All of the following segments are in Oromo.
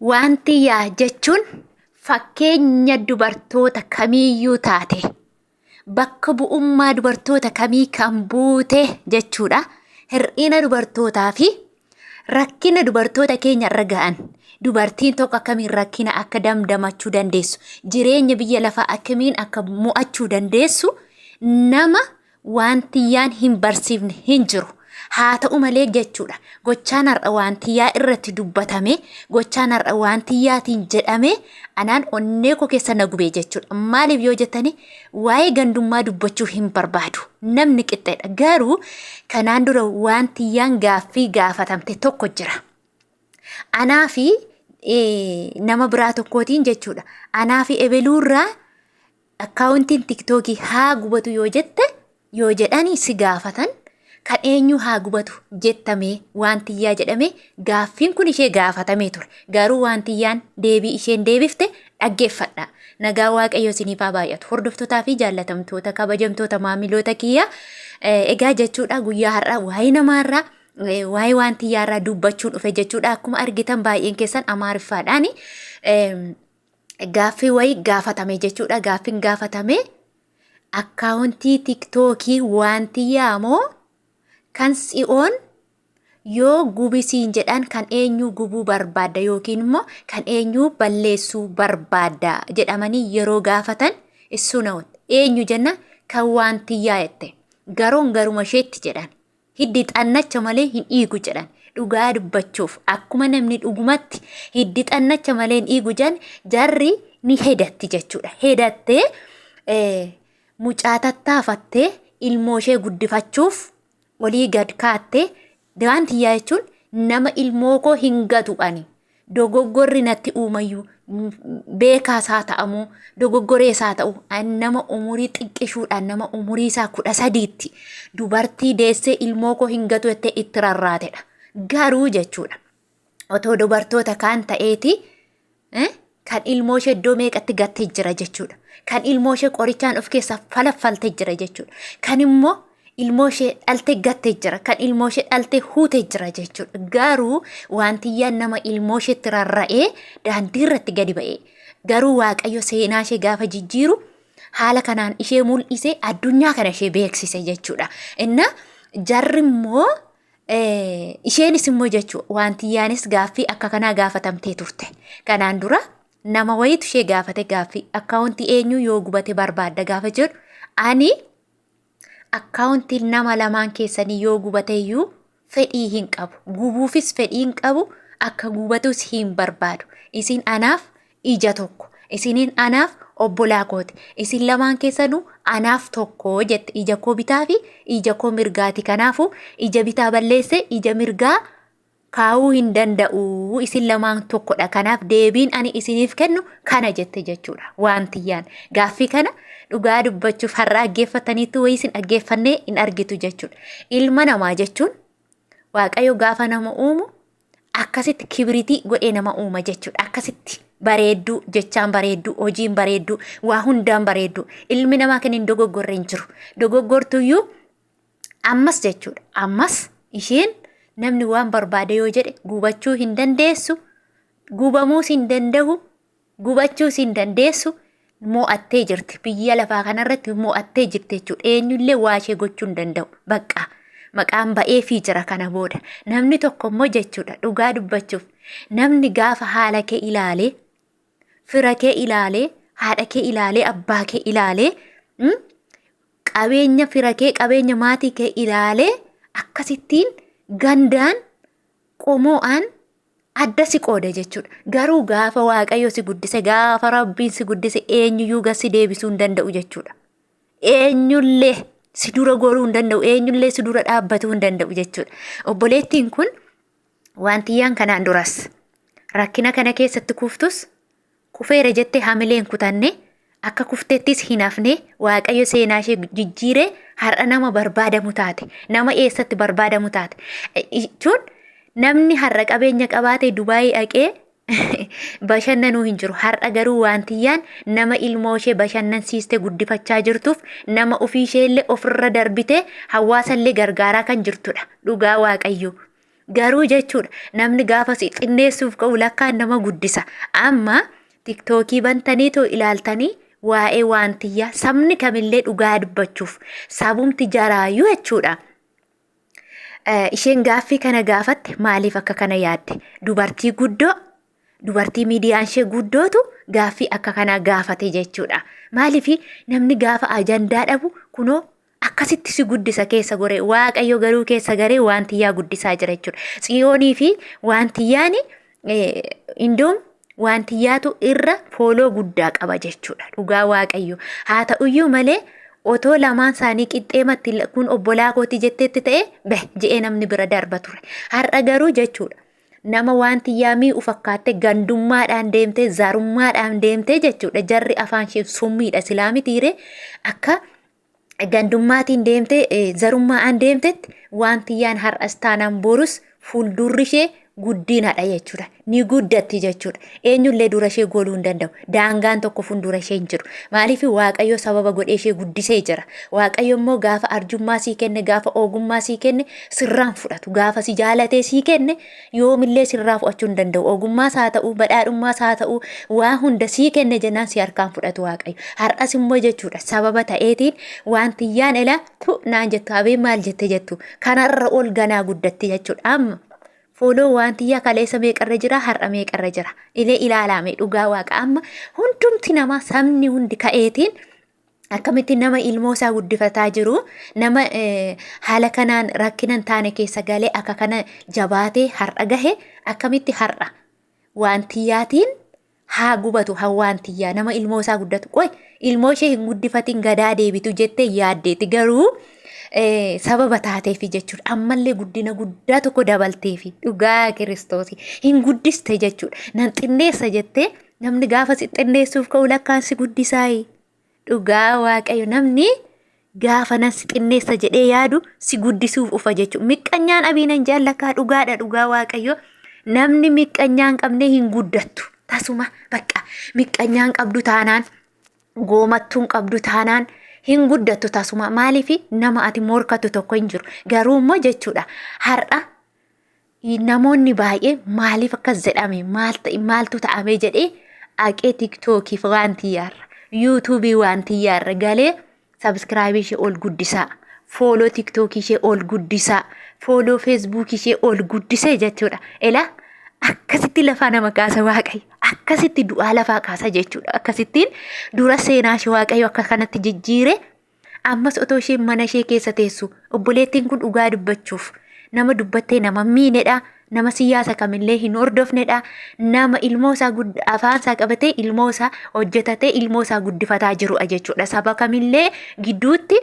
Wantiyyaa jechuun fakkeenya dubartoota kamiiyyuu taate bakka bu'ummaa dubartoota kamii kan buute jechuudha. Hir'ina dubartootaa fi rakkina dubartoota keenya irra ga'an dubartiin tokko akkamiin rakkina akka damdamachuu dandeessu, jireenya biyya lafaa akkamiin akka mo'achuu dandeessu nama wantiyyaan hin barsiifne hin jiru. Haa ta'u malee jechuudha. Gochaan har'a wantiyyaa irratti dubbatame, gochaan har'a wantiyyaatiin jedhame anaan onnee koo keessa na gubee jechuudha. Maaliif yoo jettani waa'ee gandummaa dubbachuu hin barbaadu. Namni qixxeedha. Garuu kanaan dura wantiyyaan gaaffii gaafatamte tokko jira. Anaa fi nama biraa tokkootiin jechuudha. Anaa fi ebeluurraa akkaawuntiin tiktookii haa gubatu yoo jette yoo jedhani si gaafatan. Kan eenyu haa gubatu jettamee wantiyyaa jedhame gaaffiin kun ishee gaafatamee ture. Garuu wantiyyaan deebii isheen deebifte dhaggeeffadha. Nagaa Waaqayyo isiniif haa baay'atu. Hordoftootaa fi jaallatamtoota kabajamtoota maamiloota kiyya egaa jechuudha guyyaa har'aa waa'ee namaarraa waa'ee wantiyyaarraa dubbachuun dhufe jechuudha. Akkuma argitan baay'een keessan Amaariffaadhaan gaaffii wayii gaafatame jechuudha. Gaaffiin gaafatame akkaawuntii tiktookii wantiyyaa moo kan si'oon yoo gubisiin jedhan kan eenyu gubuu barbaadda yookiin immoo kan eenyu balleessuu barbaadda jedhamanii yeroo gaafatan issuun eenyu jenna kan wantiyyaa jette garoon garuma isheetti jedhan hiddi xannacha malee hin dhiigu jedhan dhugaa dubbachuuf akkuma namni dhugumatti hiddi xannacha malee hin dhiigu jedhan jarri ni hedatti jechuudha. Hedattee mucaa tattaafattee ilmooshee guddifachuuf walii gad kaattee wantiyyaa jechuun nama ilmoo koo hin gatu ani dogoggorri natti uumayyuu beekaas haa ta'amu dogoggorees haa ta'u nama umurii xiqqishuudhaan nama umurii isaa 13tti dubartii deessee ilmoo koo hin gatu jettee itti rarraatedha. Garuu jechuudha otoo dubartoota kaan ta'eeti kan ilmoo ishee iddoo meeqatti gattee jira jechuudha. Kan ilmoo ishee qorichaan of keessaa falaffaltee jira jechuudha. Kan immoo ilmoo ishee dhalte gattee jira. Kan ilmoo ishee dhalte huutee jira jechuudha. Garuu wantiyyaan nama ilmoo isheetti rarra'ee daandii irratti gadi ba'ee garuu Waaqayyo seenaa ishee gaafa jijjiiru haala kanaan ishee mul'isee addunyaa kana ishee beeksise jechuudha. Inna jarri immoo isheenis immoo jechuudha wantiyyaanis gaaffii akka kanaa gaafatamtee turte. Kanaan dura nama wayitu ishee gaafate gaaffii akkaawuntii eenyu yoo gubate barbaadda gaafa jedhu ani akkaawuntiin nama lamaan keessanii yoo gubateeyyuu fedhii hin qabu. Gubuufis fedhii hin qabu. Akka gubatus hin barbaadu. Isin anaaf ija tokko. Isiniin anaaf obbolaa kooti. Isin lamaan keessanuu anaaf tokko jette. Ija koo bitaa fi ija koo mirgaati. Kanaafuu ija bitaa balleesse ija mirgaa kaa'uu hin danda'u. Isin lamaan tokkodha. Kanaaf deebiin ani isiniif kennu kana jette jechuudha. Wantiyyaan gaaffii kana dhugaa dubbachuuf har'a dhaggeeffataniitu wayii isin dhaggeeffannee hin argitu jechuudha. Ilma namaa jechuun Waaqayyo gaafa nama uumu akkasitti kibritii godhee nama uuma jechuudha. Akkasitti bareedduu jechaan bareedduu hojiin bareedduu waa hundaan bareedduu ilmi namaa kan hin dogoggorre hin jiru. Dogoggortuyyuu ammas jechuudha. Ammas isheen namni waan barbaade yoo jedhe gubachuu hin dandeessu, gubamuus hin danda'u, gubachuus hin dandeessu. Mo'attee jirti. Biyya lafaa kanarratti mo'attee jirti jechuudha. Eenyullee waa ishee gochuu hin danda'u. Bakka maqaan ba'eefii jira kana booda. Namni tokko immoo jechuudha dhugaa dubbachuuf namni gaafa haala kee ilaalee, fira kee ilaalee, haadha kee ilaalee, abbaa kee ilaalee, qabeenya fira kee, qabeenya maatii kee ilaalee akkasittiin gandaan qomo'aan adda si qooda jechuudha. Garuu gaafa Waaqayyo si guddise, gaafa Rabbiin si guddise eenyuyyuu gasi deebisuu hin danda'u jechuudha. Eenyullee si dura goruu hin danda'u, eenyullee si dura dhaabbatuu hin danda'u jechuudha. Obboleettiin kun wantiyyaan kanaan duras rakkina kana keessatti kuftus kufeera jettee hamileen kutanne akka kufteettis hin hafne Waaqayyo seenaa ishee jijjiiree har'a nama barbaadamu taate, nama eessatti barbaadamu taate. Jechuun namni har'a qabeenya qabaate Dubaayii dhaqee bashannanuu hin jiru. Har'a garuu wantiyyaan nama ilmoo ishee bashannansiiste guddifachaa jirtuuf nama ofii isheellee ofirra darbitee hawaasallee gargaaraa kan jirtudha. Dhugaa Waaqayyo. Garuu jechuudha namni gaafa si xinneessuuf ka'u lakkaan nama guddisa. Amma tiktookii bantaniitoo ilaaltanii waa'ee Wantiyyaa sabni kamillee dhugaa dubbachuuf sabumti jaraayyuu jechuudha. Isheen gaaffii kana gaafatte maaliif akka kana yaadde? Dubartii miidiyaan ishee guddootu gaaffii akka kana gaafate jechuudha. Maaliif namni gaafa ajandaa dhabu kunoo akkasitti si guddisa keessa gore Waaqayyo garuu keessa garee Wantiyyaa guddisaa jira jechuudha. Tsiyoonii fi Wantiyyaan indoom Wantiyyaatu irra fooloo guddaa qaba jechuudha. Dhugaa Waaqayyo. Haa ta'uyyuu malee otoo lamaan isaanii qixxeematti kun obbolaa kooti jetteetti ta'e je'ee namni bira darba ture. Har'a garuu jechuudha. Nama Wantiyyaa mi'u fakkaatte gandummaadhaan deemtee zarummaadhaan deemtee jechuudha. Jarri afaan ishee summiidha silaamitiire akka gandummaatiin deemtee zarummaadhaan deemtetti Wantiyyaan har'as taanaan borus fuuldurri ishee guddinadha jechuudha. Ni guddatti jechuudha. Eenyullee dura ishee goluu hin danda'u. Daangaan tokko fuuldura ishee hin jiru. Maaliif Waaqayyo sababa godhee ishee guddisee jira. Waaqayyo immoo gaafa arjummaa sii kenne, gaafa ogummaa sii kenne sirraan fudhatu. Gaafa si jaalatee sii kenne yoomillee sirraa fudhachuu hin danda'u. Ogummaas haa ta'u, badhaadhummaas haa ta'u, waa hunda sii kenne jennaan si harkaan fudhatu Waaqayyo. Har'as immoo jechuudha sababa ta'eetiin Wantiyyaan elaa naan jettu habee maal jette jettu kanarra ol ganaa guddatti jechuudha. Amma fooloo Wantiyyaa kaleessa meeqarra jira har'a meeqarra jira ilee ilaalame dhugaa Waaqa. Amma hundumti nama sabni hundi ka'eetiin akkamitti nama ilmoosaa guddifataa jiru nama haala kanaan rakkinan taane keessa galee akka kana jabaatee har'a gahe akkamitti har'a Wantiyyaatiin haa gubatu haa Wantiyyaa nama ilmoosaa guddatu qoy ilmoo ishee hin guddifatin gadaa deebitu jettee yaaddeeti garuu sababa taateefi jechuudha. Ammallee guddina guddaa tokko dabalteefi dhugaa Kiristoosi hin guddiste jechuudha. Nan xinneessa jettee namni gaafa si xinneessuuf ka'u lakkaan si guddisaayi. Dhugaa Waaqayyo namni gaafa nan si xinneessa jedhee yaadu si guddisuuf ufa jechuudha. Miqqanyaan abiinan jaallakkaa dhugaadha dhugaa Waaqayyo. Namni miqqanyaan qabne hin guddattu. Tasuma bakka miqqanyaan qabdu taanaan goomattuun qabdu taanaan hin guddattu tasuma. Maaliif nama ati morkatu tokko hin jiru. Garuu immoo jechuudha har'a namoonni baay'ee maaliif akkas jedhame maaltu ta'ame jedhee aqee tiktookiif Wantiyyaarra yuutuubii Wantiyyaarra galee sabskiraayibii ishee ol guddisaa, fooloo tiktookii ishee ol guddisaa, fooloo feesbuukii ishee ol guddisee jechuudha. Elaa akkasitti lafaa nama kaasa Waaqayyo. Akkasitti du'aa lafaa kaasa jechuudha. Akkasittiin dura seenaa ishee Waaqayyo akka kanatti jijjiire ammas otoo isheen mana ishee keessa teessu obboleettiin kun dhugaa dubbachuuf nama dubbattee nama miinedha. Nama siyaasa kamillee hin hordofnedha. Nama ilmoosaa afaansaa qabatee ilmoosaa hojjetatee ilmoosaa guddifataa jirudha jechuudha. Saba kamillee gidduutti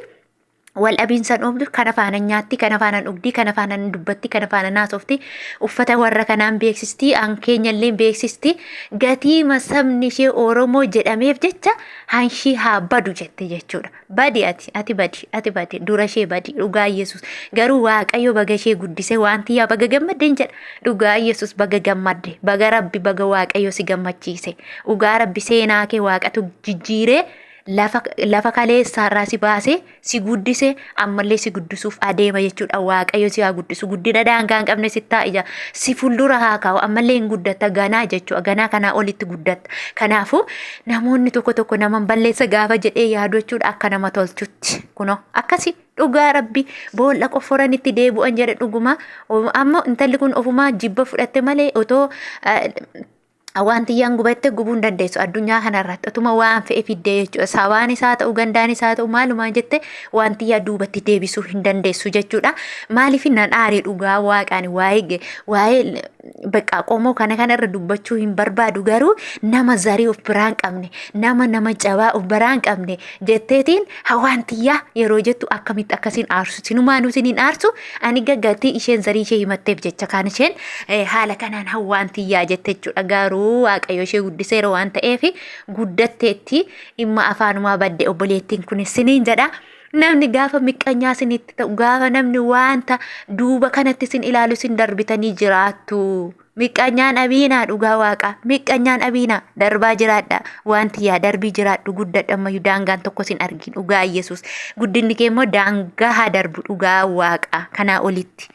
wal dhabiinsan oomdu kana faana nyaatti, kana faana dhugdii, kana faana dubbatti, kana faana naasofti, uffata warra kanaan beeksisti, keenyallee beeksisti. Gatii sabni ishee Oromoo jedhameef jecha hanshii haa badu jette jechuudha. Badi ati badi dura ishee badi dhugaa Yesus. Garuu Waaqayyo baga ishee guddise Wantiyyaa baga gammadde jedha. Dhugaa Yesus baga gammadde, baga Rabbi baga Waaqayyo si gammachiise. Dhugaa Rabbi seenaa kee Waaqatu jijjiiree lafa kaleessaarraa si baasee si guddise ammallee si guddisuuf adeema jechuudha. Waaqayyo si haa guddisu. Guddina daangaa hin qabne si taa'ija. Si fuuldura haa kaa'u ammallee hin guddatta ganaa jechuudha. Ganaa kanaa olitti guddatta. Kanaafuu namoonni tokko nama balleessa gaafa jedhee yaadu jechuudha akka nama tolchutti. Kunoo akkasi dhugaa Rabbi boolla qofforanitti deebi'an jedhe dhuguma. Amma intalli kun ofumaa jibba fudhatte malee otoo Wantiyyaan gubatte gubuu hin dandeessu addunyaa kanarratti otuma waan fe'e fiddee jechuudha. Sabaan isaa ta'u gandaan isaa ta'u maalumaan jette Wantiyyaa duubatti deebisuu hin dandeessu jechuudha. Maaliif nan aaree dhugaa Waaqaan waa'ee bakka qomoo kanarra dubbachuu hin barbaadu garuu nama zarii of biraan qabne nama cabaa of biraan qabne jetteetiin Wantiyyaa yeroo jettu akkamitti akkasiin aarsu sinumaanuu siniin aarsu ani gaggatii isheen zarii ishee himatteef jecha kan isheen haala kanaan Wantiyyaa jette jechuudha. Garuu Waaqayyo ishee guddiseera waan ta'eef guddatteetti dhimma afaanumaa badde obboleettiin kun siniin jedha. Namni gaafa miqqanyaa sinitti ta'u gaafa namni wanta duuba kanatti sin ilaalu sin darbitanii jiraattu. Miqqanyaan abiinaa dhugaa Waaqa. Miqqanyaan abiinaa darbaa jiraadha. Wantiyyaa darbii jiraadhu guddadha ammayyuu daangaan tokko sin argin dhugaa Yesus. Guddinni kee immoo daangaa haa darbu dhugaa Waaqa kanaa olitti.